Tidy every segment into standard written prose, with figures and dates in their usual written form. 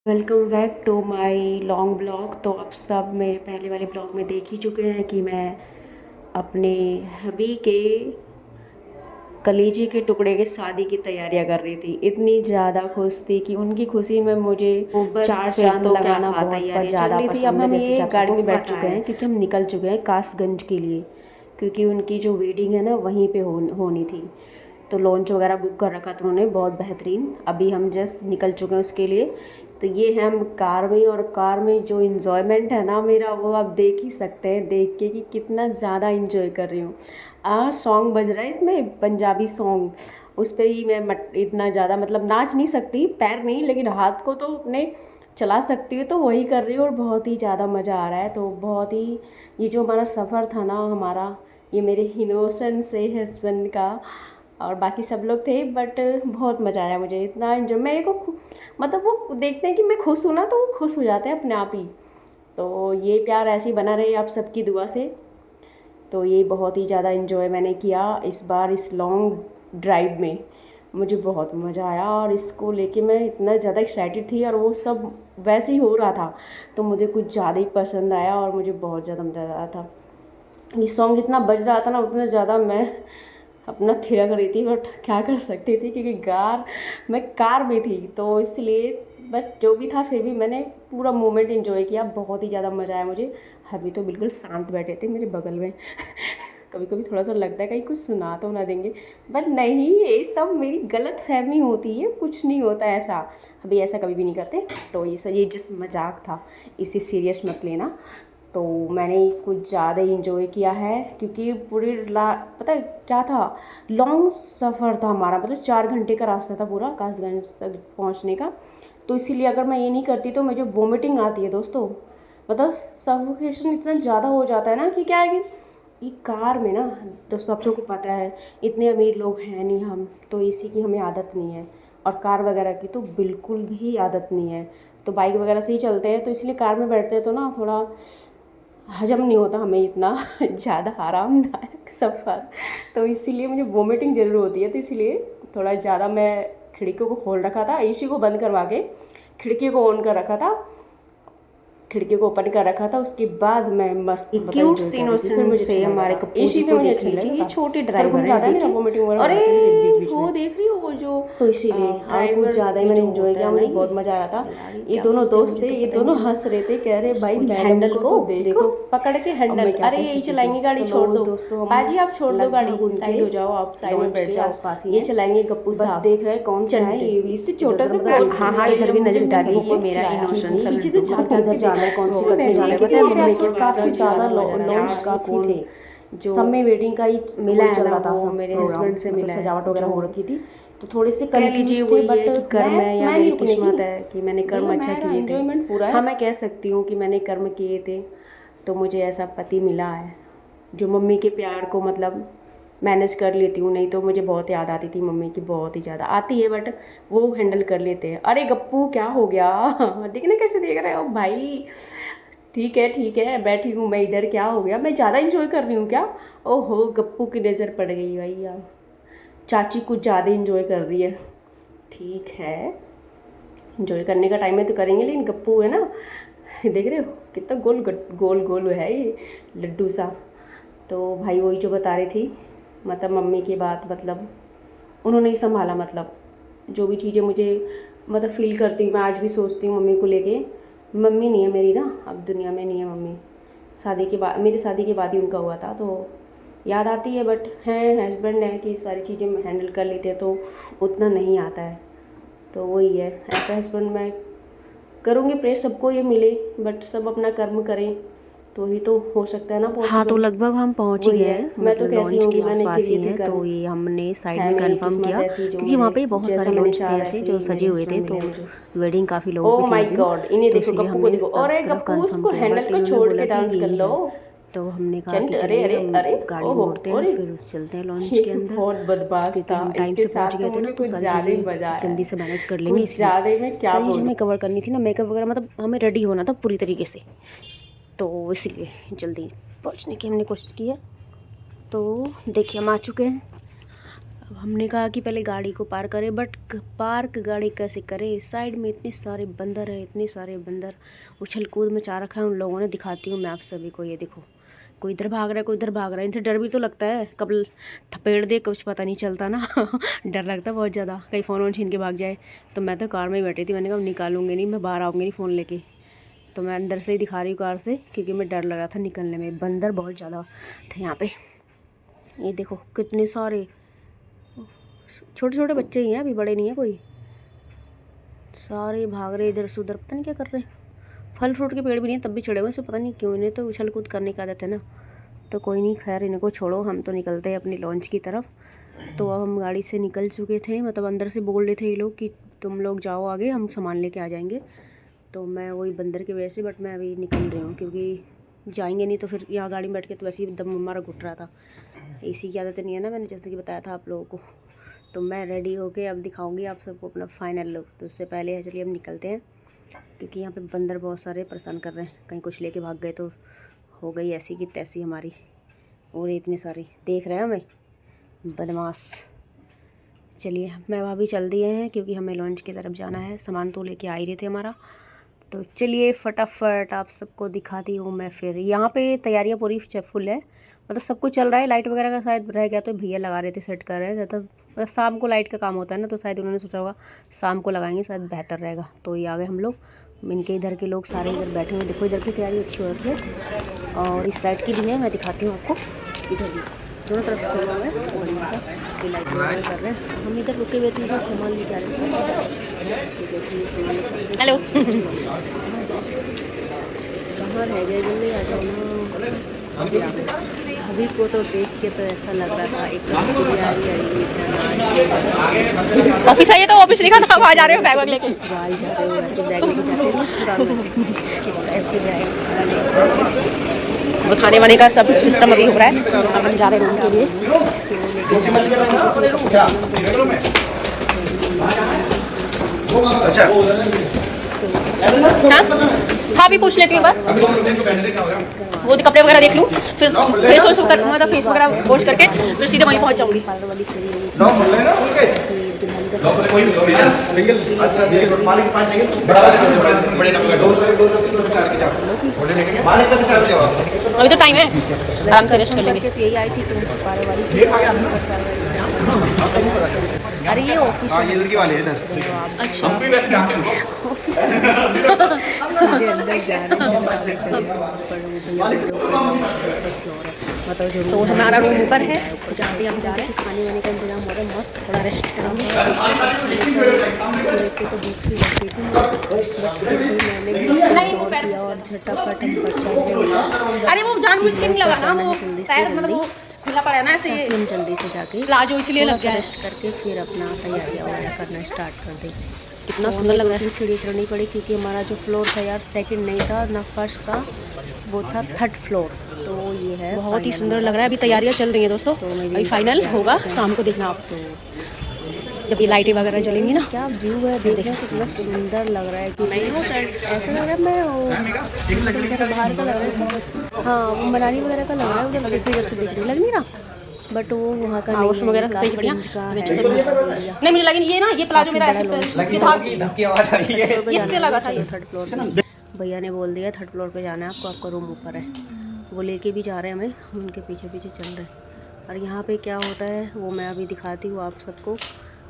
Welcome back to my long blog. तो आप सब मेरे पहले वाले ब्लॉग में देख ही चुके हैं कि मैं अपने हबी के कलीजे के टुकड़े के शादी की तैयारियां कर रही थी। इतनी ज़्यादा खुश थी कि उनकी खुशी में मुझे बस चार फिर चांद तो क्या लगाना था, बहुत तैयारियां चल ज़्यादा रही थी। अब पसंद है। हम जैसे कि ये आप गाड़ी सबको में बैठ पता चुके है, हैं क्योंकि हम निकल चुके हैं कासगंज के लिए, क्योंकि उनकी जो वेडिंग है ना वहीं पे होनी थी। तो लॉन्च वगैरह बुक कर रखा था उन्होंने, बहुत बेहतरीन। अभी हम जस्ट निकल चुके हैं उसके लिए। तो ये है हम कार में, और कार में जो इन्जॉयमेंट है ना मेरा, वो आप देख ही सकते हैं देख के कि कितना ज़्यादा इन्जॉय कर रही हूँ। सॉन्ग बज रहा है इसमें, पंजाबी सॉन्ग। उस पर ही मैं इतना ज़्यादा मतलब नाच नहीं सकती, पैर नहीं, लेकिन हाथ को तो अपने चला सकती हूँ, तो वही कर रही हूँ। और बहुत ही ज़्यादा मज़ा आ रहा है। तो बहुत ही, ये जो हमारा सफ़र था ना हमारा, ये मेरे इनोसेंट से हस्बैंड का, और बाकी सब लोग थे, बट बहुत मज़ा आया मुझे। इतना जो मेरे को मतलब वो देखते हैं कि मैं खुश हूँ ना, तो वो खुश हो जाते हैं अपने आप ही। तो ये प्यार ऐसे ही बना रहे आप सबकी दुआ से। तो ये बहुत ही ज़्यादा इन्जॉय मैंने किया इस बार इस लॉन्ग ड्राइव में। मुझे बहुत मज़ा आया, और इसको लेके मैं इतना ज़्यादा एक्साइटेड थी, और वो सब वैसे ही हो रहा था, तो मुझे कुछ ज़्यादा ही पसंद आया और मुझे बहुत ज़्यादा मज़ा आ रहा था। ये सॉन्ग जितना बज रहा था ना, उतना ज़्यादा मैं अपना थिरक रही थी, बट क्या कर सकती थी, क्योंकि मैं कार में थी, तो इसलिए। बट जो भी था, फिर भी मैंने पूरा मोमेंट एंजॉय किया। बहुत ही ज़्यादा मज़ा आया मुझे। अभी तो बिल्कुल शांत बैठे थे मेरे बगल में। कभी कभी थोड़ा सा लगता है कहीं कुछ सुना तो ना देंगे, बट नहीं, ये सब मेरी गलत फहमी होती है, कुछ नहीं होता ऐसा। अभी ऐसा कभी भी नहीं करते। तो ये जस्ट मजाक था, इसे सीरियस मत लेना। तो मैंने कुछ ज़्यादा ही इंजॉय किया है, क्योंकि पता है क्या था, लॉन्ग सफ़र था हमारा, मतलब 4 घंटे का रास्ता था पूरा कासगंज तक पहुंचने का। तो इसीलिए अगर मैं ये नहीं करती तो मुझे वोमिटिंग आती है दोस्तों। मतलब सफोकेशन इतना ज़्यादा हो जाता है ना, कि क्या है कि ये कार में ना, दोस्तों आप सबको पता है, इतने अमीर लोग हैं नहीं हम, तो एसी की हमें आदत नहीं है, और कार वगैरह की तो बिल्कुल भी आदत नहीं है। तो बाइक वगैरह से ही चलते हैं, तो इसलिए कार में बैठते हैं तो ना थोड़ा हजम नहीं होता हमें इतना ज़्यादा आरामदायक सफ़र। तो इसीलिए मुझे वोमिटिंग ज़रूर होती है, तो इसलिए थोड़ा ज़्यादा मैं खिड़कियों को खोल रखा था, एसी को बंद करवा के खिड़की को ऑन कर रखा था, खिड़की को ओपन कर रखा था। उसके बाद मैं मस्त मतलब क्यूट एंजॉय कर रही थी। फिर इनोसेंट मुझे से अच्छा लग रहा हमारे था, कपूर जी एसी में को मुझे अच्छा देख नहीं लीजिए, लगा ये था। छोटे सर घूम ड्राइवर हैं, जाता है मेरा, देखिए। वोमिटिंग वगैरह हो अरे जाती है मुझे बीच बीच वो में। देख रही हो, वो जो तो इसीलिए कुछ ड्राइवर ज़्यादा ही ये मैंने जो इंजॉय होता किया, है ना, मुझे बहुत मज़ा आ रहा था। यार ये क्या दोनों बोलते हैं दोस्त मुझे थे, तो ये पता दोनों नहीं चला। हंस रहे थे, कह रहे भाई इसको मैडम हैंडल को को तो देखो। देखो, पकड़ के अब हैंडल। मैं क्या अरे कह यही सकती थी। चलाएंगे गाड़ी, तो छोड़ लो दो। दोस्तों, बाजी आप छोड़ हम दो गाड़ी, लगभग साइड उनके हो जाओ, आप साइड में लॉन्च बैठ के जाओ। आसपास ही ये हैं। चलाएंगे गप्पू बस साहब। देख रहे हैं कौन सा है, चंट, ये भी इससे इधर छोटा उधर सा मतलब फोन। देख हाँ रहे थे, हाँ, तो इधर इसलिए भी मुझे नजर भी डालिए, सबको ये मेरा खिलाया कि इनोसेंस भाई अभी इधर तो झाँक भाग झाँक के कर जाना है, कौन सी देखो। कटने जाना है। पता है देखिए वहाँ पे कैसे आसपास भाग काफ़ी रहा ज़्यादा है, लॉन्च यार काफ़ी कौन थे, जो सब में वेटिंग का ही मिला वो है चल ना, रहा था, वो सब मेरे प्रोग्राम हस्बैंड से मतलब मिला है, सजावट वगैरह जो हो रखी थी। तो थोड़े से कह लीजिए कंफ्यूज थे, वही बट है कि कर्म है या मैं नहीं मेरी रुकने की किस्मत है कि मैंने कर्म भैया, अच्छा मेरा किए थे। एंजॉयमेंट पूरा हाँ, है। मैं कह सकती हूँ कि मैंने कर्म किए थे, तो मुझे ऐसा पति मिला है जो मम्मी के प्यार को मतलब मैनेज कर लेती हूँ। नहीं तो मुझे बहुत याद आती थी मम्मी की, बहुत ही ज़्यादा आती है, बट वो हैंडल कर लेते हैं। अरे गप्पू क्या हो गया? देखना कैसे देख रहे हो भाई। ठीक है, बैठी हूँ मैं इधर, क्या हो गया? मैं ज़्यादा इंजॉय कर रही हूँ क्या? ओहो, गप्पू की नज़र पड़ गई भैया। चाची कुछ ज़्यादा इंजॉय कर रही है। ठीक है, इंजॉय करने का टाइम है तो करेंगे, लेकिन गप्पू है ना, देख रहे हो कितना गोल गोल है ये लड्डू सा। तो भाई वही जो बता रही थी, मतलब मम्मी की बात, मतलब उन्होंने ही संभाला। मतलब जो भी चीज़ें मुझे मतलब फील करती हूँ, मैं आज भी सोचती हूँ मम्मी को लेके। मम्मी नहीं है मेरी ना, अब दुनिया में नहीं है मम्मी। शादी के बाद, मेरी शादी के बाद ही उनका हुआ था, तो याद आती है, बट हैं हस्बैंड है कि सारी चीज़ें हैंडल कर लेते हैं, तो उतना नहीं आता है। तो वही है, ऐसा हस्बैंड मैं करूँगी, प्रे सबको ये मिले, बट सब अपना कर्म करें तो ही तो हो सकता है ना हाँ, तो पॉसिबल। लगभग हम पहुंच ही वही गए है, हैं, मैं तो मतलब कहती लॉन्च हूँ के कि मैंने आसपास किए ही थे हैं, तो कर्म। ये हमने साइड है में मेरी कंफर्म किस्मत किया, ऐसी जो क्योंकि वहाँ मेरे, पे बहुत जैसा सारे मैंने लॉन्च चाहा थे ऐसे वैसे जो ही सजे मेरे हुए थे, हस्बैंड मिले तो मुझे। वेडिंग काफ़ी लोगों की ओ थी माय उस दिन। गॉड, इन्हें तो देखो, इसीलिए गप्पू को हमने देखो, सब अरे तरफ गप्पू कंफर्म उसको किया, हैंडल बट को इन्होंने छोड़ बोला के कि डांस कर यही लो। है। तो हमने कहा कि चंट, अरे चलिए अरे हम अरे, गाड़ी ओहो, मोड़ते हैं, अरे फिर चलते हैं लॉन्च ये के अंदर, बहुत बदमाश क्योंकि था, हम टाइम इसके से पहुंच साथ तो गए थे ना, मुझे तो कुछ सारी ज़्यादा ही चीज़ें मज़ा आया जल्दी है। से मैनेज कर लेंगे, कुछ इसलिए ज़्यादा ही, मैं क्या सारी चीज़ें बोलूँ। हमें कवर करनी थी ना, मेकअप वगैरह, मतलब हमें रेडी होना था पूरी तरीके से, तो इसलिए जल्दी पहुंचने की हमने कोशिश की है। तो देखिए हम आ चुके हैं, अब हमने कहा कि पहले गाड़ी को पार करें, बट पार्क गाड़ी कैसे करें? साइड में इतने सारे बंदर हैं, इतने सारे बंदर उछल कूद मचा रखा है उन लोगों ने। दिखाती हूँ मैं आप सभी को, ये देखो कोई इधर भाग रहा है, कोई इधर भाग रहा है। इनसे डर भी तो लगता है, कब थपेड़ दे कुछ पता नहीं चलता ना। डर लगता है बहुत ज़्यादा, कहीं फ़ोन वोन छीन के भाग जाए। तो मैं तो कार में ही बैठी थी, मैंने कहा निकालूंगी नहीं, मैं बाहर आऊँगी नहीं फ़ोन लेके। तो मैं अंदर से ही दिखा रही हूँ कार से, क्योंकि मैं डर लग रहा था निकलने में। बंदर बहुत ज़्यादा थे यहाँ पे। ये देखो कितने सारे, छोटे छोटे बच्चे ही हैं, अभी बड़े नहीं है कोई। सारे भाग रहे इधर से उधर, पता नहीं क्या कर रहे हैं। फल फ्रूट के पेड़ भी नहीं तब भी चढ़े हुए, इससे पता नहीं क्यों। इन्हें तो उछल कूद करने की आदत है ना। तो कोई नहीं, खैर इनको छोड़ो, हम तो निकलते हैं अपनी लॉन्च की तरफ। तो अब हम गाड़ी से निकल चुके थे, मतलब अंदर से बोल रहे थे ये लोग कि तुम लोग जाओ आगे, हम सामान लेके आ जाएंगे। तो मैं वही बंदर की वजह से, बट मैं अभी निकल रही हूँ, क्योंकि जाएंगे नहीं तो फिर यहाँ गाड़ी में बैठ के तो वैसे ही दम हमारा घुट रहा था। एसी की आदत नहीं है ना, मैंने जैसे कि बताया था आप लोगों को। तो मैं रेडी होके अब दिखाऊंगी आप सबको अपना फाइनल लुक। तो उससे पहले चलिए हम निकलते हैं, क्योंकि यहाँ पे बंदर बहुत सारे परेशान कर रहे हैं। कहीं कुछ लेके भाग गए तो हो गई ऐसी की तैसी हमारी। और इतने सारे देख रहे हैं हमें, बदमाश। चलिए मैं भाभी चल दिए हैं, क्योंकि हमें लॉन्च की तरफ जाना है। सामान तो लेके आ ही रहे थे हमारा। तो चलिए फटाफट आप सबको दिखाती हूँ मैं। फिर यहाँ पे तैयारियाँ पूरी फुल है, मतलब सब कुछ चल रहा है। लाइट वगैरह का शायद रह गया तो भैया लगा रहे थे, सेट कर रहे हैं। ज़्यादा मतलब शाम को लाइट का काम होता है ना, तो शायद उन्होंने सोचा होगा शाम को लगाएंगे, शायद बेहतर रहेगा। तो ये आ गए हम लोग। इनके इधर के लोग सारे इधर बैठे हुए, देखो इधर की तैयारी अच्छी हो रखी है। और इस साइड की भी है, मैं दिखाती हूँ आपको। इधर भी दोनों तरफ से लोग हैं, बढ़िया सा ये लाइट वगैरह कर रहे हैं। हम इधर रुके हुए थे, इधर सामान लेके आ रहे थे। हेलो कहाँ रह गए, जल्दी आ जाओ ना। अभी को तो देख के तो ऐसा लग रहा था एक ऑफिस आइए, तो ऑफिस लिखा था, वहाँ जा रहे हो बैग लेके, ससुराल जा रहे हो ऐसे बैग लेके जाते हैं। वो खाने वाने का सब सिस्टम अभी हो रहा है, अपन जा रहे हैं रूम के लिए। हाँ भी पूछ लेती हूँ एक बार, वो कपड़े वगैरह देख लूँ, फिर फेस वॉश कर, मतलब फेस वगैरह वॉश करके फिर सीधे वहीं पहुँच जाऊँगी। अभी तो टाइम है, आराम से रेस्ट कर लेंगे। यही आई थी पारे वाली। अरे ये ऑफिस है, ये लड़की वाली है। अच्छा ऑफिस अंदर जा रहे हैं, मतलब जो तो हमारा रूम ऊपर है, जहाँ पे हम जा रहे हैं। खाने वाने का इंतजाम हो रहा है, मस्त थोड़ा रेस्ट करेंगे। तो भूख सी लगती थी, मैंने किया और झटाफट हम बच्चा। अरे वो जानबूझ के नहीं लगा ना, वो पैर मतलब वो खुला पड़ा है ना, ऐसे हम जल्दी से जाके प्लाजो इसलिए लग गया, रेस्ट करके फिर अपना तैयारियाँ वगैरह करना स्टार्ट कर दें। कितना सुंदर लग रहा है। सीढ़ी चढ़नी पड़ी, क्योंकि हमारा जो फ्लोर था यार सेकंड नहीं था ना फर्स्ट था, वो था थर्ड फ्लोर। तो ये है, बहुत ही सुंदर लग रहा है। अभी तैयारियाँ चल रही हैं दोस्तों, तो अभी फाइनल होगा शाम को, देखना आप। तो जब ये लाइटें वगैरह जलेंगी ना, क्या व्यू है, देखना कितना सुंदर लग रहा है। कि ऐसा लग रहा है मैं बाहर का लग रहा है, हाँ वो मनाली वगैरह का लग रहा है, उधर देखने जब से देख रही लग नहीं रहा, बट वो वहाँ का नहीं वगैरह सही बढ़िया नहीं मुझे लगी। ये ना ये प्लाजो मेरा ऐसे लगा था, ये थर्ड फ्लोर पे भैया ने बोल दिया थर्ड फ्लोर पे जाना है आपको, आपका रूम ऊपर है। वो लेके भी जा रहे हैं हमें, हम उनके पीछे पीछे चल रहे हैं। और यहाँ पे क्या होता है वो मैं अभी दिखाती हूँ आप सबको।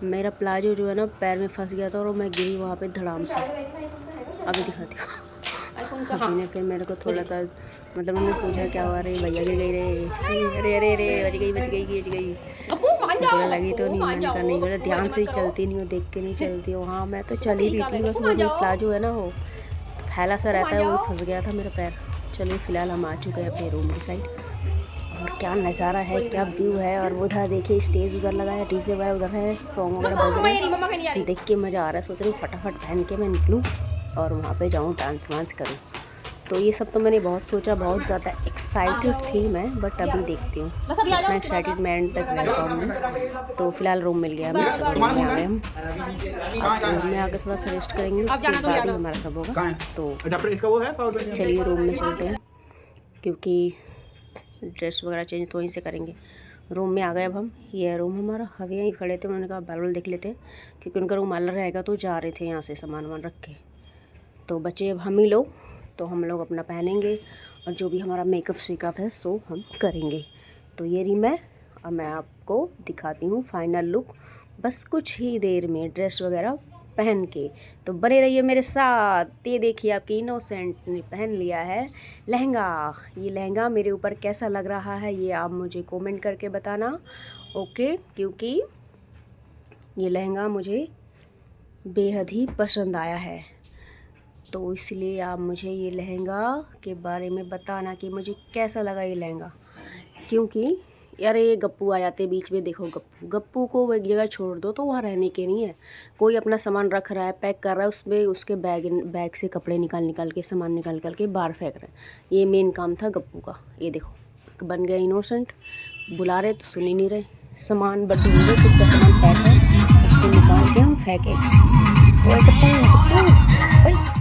मेरा प्लाजो जो है ना पैर में फंस गया था, और मैं गिरी वहाँ पे धड़ाम से, अभी दिखाती हूँ। अभी ने फिर मेरे को थोड़ा सा मतलब उन्होंने पूछा क्या हुआ, अरे भैया गिर गई रे, अरे अरे अरे बच गई। थोड़ा लगी तो नहीं, मैंने कहा नहीं बोला, ध्यान से ही चलती नहीं हो, देख के नहीं चलती हो। हाँ मैं तो चल ही रही थी, बस वो जो प्लाजो है ना वो फैला सा रहता है, वो फंस गया था मेरा पैर। चलिए फ़िलहाल हम आ चुके हैं अपने रूम की साइड। और क्या नज़ारा है, क्या व्यू है। और उधर देखिए स्टेज उधर लगा है, डीजे वगैरह उधर है, सॉन्ग वगैरह बज रहे हैं, देख के मज़ा आ रहा है। सोच रही हूँ फटाफट पहन के मैं निकलूँ और वहाँ पे जाऊँ डांस वांस करूँ। तो ये सब तो मैंने बहुत सोचा, बहुत ज़्यादा एक्साइटेड थी मैं, बट अभी देखती हूँ इतना एक्साइटेड मैं एंड तक नहीं पाऊँगी। तो फिलहाल रूम मिल गया, रूम में आ गए हम। रूम में आकर थोड़ा सा रेस्ट करेंगे, उसके बाद ही हमारा सब होगा। तो चलिए रूम में चलते हैं, क्योंकि ड्रेस वगैरह चेंज तो वहीं से करेंगे। रूम में आ गए अब हम। ये है रूम हमारा। अब यहीं खड़े थे, उन्होंने कहा बाइबल देख लेते हैं क्योंकि उनका रूम अलग रहेगा, तो जा रहे थे यहाँ से सामान वामान रख के। तो बच्चे अब हम ही लोग, तो हम लोग अपना पहनेंगे और जो भी हमारा मेकअप शेकअप है सो हम करेंगे। तो ये रही मैं, अब मैं आपको दिखाती हूँ फाइनल लुक बस कुछ ही देर में ड्रेस वगैरह पहन के। तो बने रहिए मेरे साथ। ये देखिए आपकी इनोसेंट ने पहन लिया है लहंगा। ये लहंगा मेरे ऊपर कैसा लग रहा है ये आप मुझे कमेंट करके बताना, ओके? क्योंकि ये लहंगा मुझे बेहद ही पसंद आया है, तो इसलिए आप मुझे ये लहंगा के बारे में बताना कि मुझे कैसा लगा ये लहंगा। क्योंकि यार ये गप्पू आ जाते बीच में, देखो गप्पू को एक जगह छोड़ दो तो वहाँ रहने के नहीं है। कोई अपना सामान रख रहा है, पैक कर रहा है, उसमें उसके बैग से कपड़े निकाल के सामान निकाल के बाहर फेंक रहे हैं। ये मेन काम था गप्पू का। ये देखो बन गया इनोसेंट, बुला रहे तो सुन ही नहीं रहे। सामान बड्डे हो गए, किसका सामान पैक है उसको निकाल के हम फेंके। ओए गप्पू, गप्पू, ओए